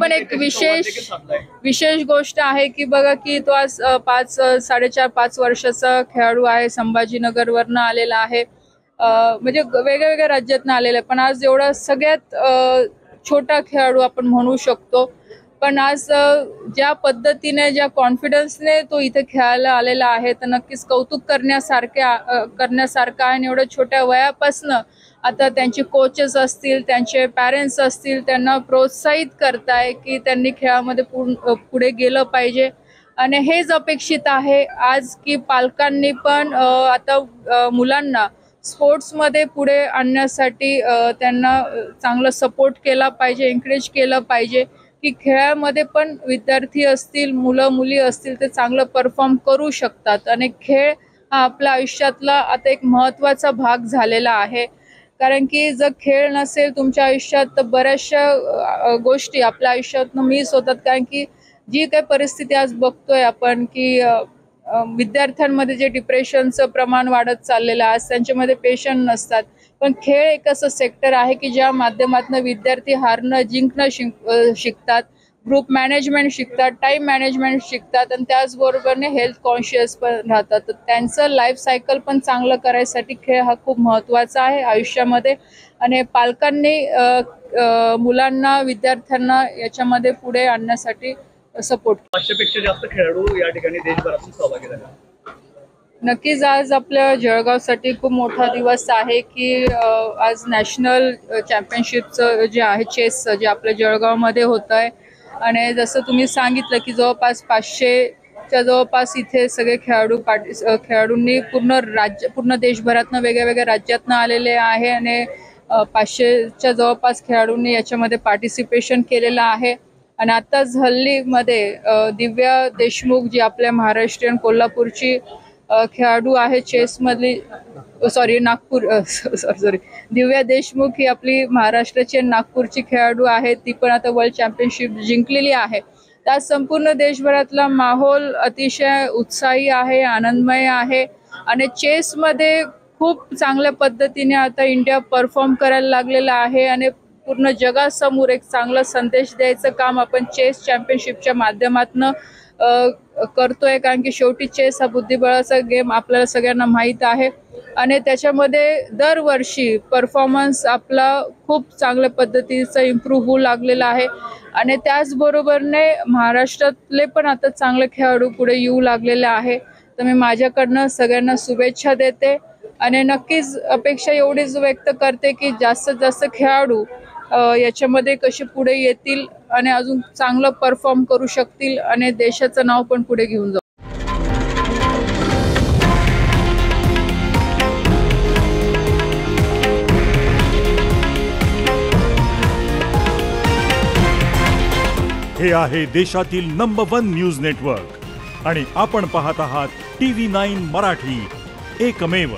पण एक विशेष गोष्ट आहे की बघा की तो आज 4.5 वर्षाचा खेळाडू आहे, संभाजीनगरवरनं आलेला आहे, म्हणजे वेगवेगळ्या राज्यातनं आलेला आहे, पण आज एवढा सगळ्यात छोटा खेळाडू आपण म्हणू शकतो. पण आज ज्या पद्धतीने ज्या कॉन्फिडन्सने तो इथे खेळायला आलेला आहे तर नक्कीच कौतुक करण्यासारखं आहे. आणि एवढ्या छोट्या वयापासून आता त्यांचे कोचेस असतील, त्यांचे पॅरेंट्स असतील, त्यांना प्रोत्साहित करताय की त्यांनी खेळामध्ये पुढे गेलं पाहिजे. आणि हेच अपेक्षित आहे आज की पालकांनी पण आता मुलांना स्पोर्ट्समध्ये पुढे आणण्यासाठी त्यांना चांगला सपोर्ट केला पाहिजे, एन्करेज केलं पाहिजे की खेळामध्ये पण विद्यार्थी असतील, मुलं मुली असतील ते चांगलं परफॉर्म करू शकतात. आणि खेळ हा आपल्या आयुष्यातला आता एक महत्त्वाचा भाग झालेला आहे. कारण की जर खेळ नसेल तुमच्या आयुष्यात तर बऱ्याचशा गोष्टी आपल्या आयुष्यातनं मिस होतात. कारण की जी काही परिस्थिती आज बघतोय आपण की विद्यार्थ्यांमध्ये जे डिप्रेशनचं प्रमाण वाढत चाललेलं आहे, आज त्यांच्यामध्ये पेशंट नसतात. पण खेळ एक असं सेक्टर आहे की ज्या माध्यमातून विद्यार्थी हारणं जिंकणं शिकतात, ग्रुप मॅनेजमेंट शिकतात, टाईम मॅनेजमेंट शिकतात आणि त्याचबरोबरने हेल्थ कॉन्शियस पण राहतात. तर त्यांचं लाईफ सायकल पण चांगलं करायसाठी खेळ हा खूप महत्त्वाचा आहे आयुष्यामध्ये. आणि पालकांनी मुलांना, विद्यार्थ्यांना याच्यामध्ये पुढे आणण्यासाठी सपोर्ट. 500 पेक्षा जास्त खेळाडू या ठिकाणी देशभरातून सहभागी झाले. नक्कीच आज आपल्या जळगावसाठी खूप मोठा दिवस आहे की आज नॅशनल चॅम्पियनशिपचं जे आहे चेसचं जे आपल्या जळगावमध्ये होतं आहे. आणि जसं तुम्ही सांगितलं की जवळपास 500च्या जवळपास इथे सगळे खेळाडूंनी पूर्ण देशभरातनं वेगळ्या राज्यातनं आलेले आहे. आणि 500च्या जवळपास खेळाडूंनी याच्यामध्ये पार्टिसिपेशन केलेलं आहे. आणि आत्ताच हल्लीमध्ये दिव्या देशमुख जी आपल्या महाराष्ट्रीयन कोल्हापूरची खेळाडू आहे चेसमधली, दिव्या देशमुख ही आपली महाराष्ट्राची नागपूरची खेळाडू आहे, ती पण आता वर्ल्ड चॅम्पियनशिप जिंकलेली आहे. त्यात संपूर्ण देशभरातला माहोल अतिशय उत्साही आहे, आनंदमय आहे. आणि चेसमध्ये खूप चांगल्या पद्धतीने आता इंडिया परफॉर्म करायला लागलेला आहे. आणि पूर्ण जगासमोर एक चांगला संदेश द्यायचं काम आपण चेस चॅम्पियनशिपच्या माध्यमातून करतोय. कारण की शेवटी चेस हा बुद्धिबळाचा गेम आपल्याला सगळ्यांना माहीत आहे. आणि त्याच्यामध्ये दरवर्षी परफॉर्मन्स आपला खूप चांगल्या पद्धतीचा इम्प्रूव्ह होऊ लागलेला आहे. आणि त्याचबरोबरने महाराष्ट्रातले पण आता चांगले खेळाडू पुढे येऊ लागलेले आहे. तर मी माझ्याकडनं सगळ्यांना शुभेच्छा देते. आणि नक्कीच अपेक्षा एवढीच व्यक्त करते की जास्तीत जास्त खेळाडू याच्यामध्ये कसे पुढे येतील आणि अजून चांगलं परफॉर्म करू शकतील आणि देशाचं नाव पण पुढे घेऊन जाऊ. हे आहे देशातील नंबर 1 न्यूज नेटवर्क आणि आपण पाहत आहात TV9 मराठी, एकमेव.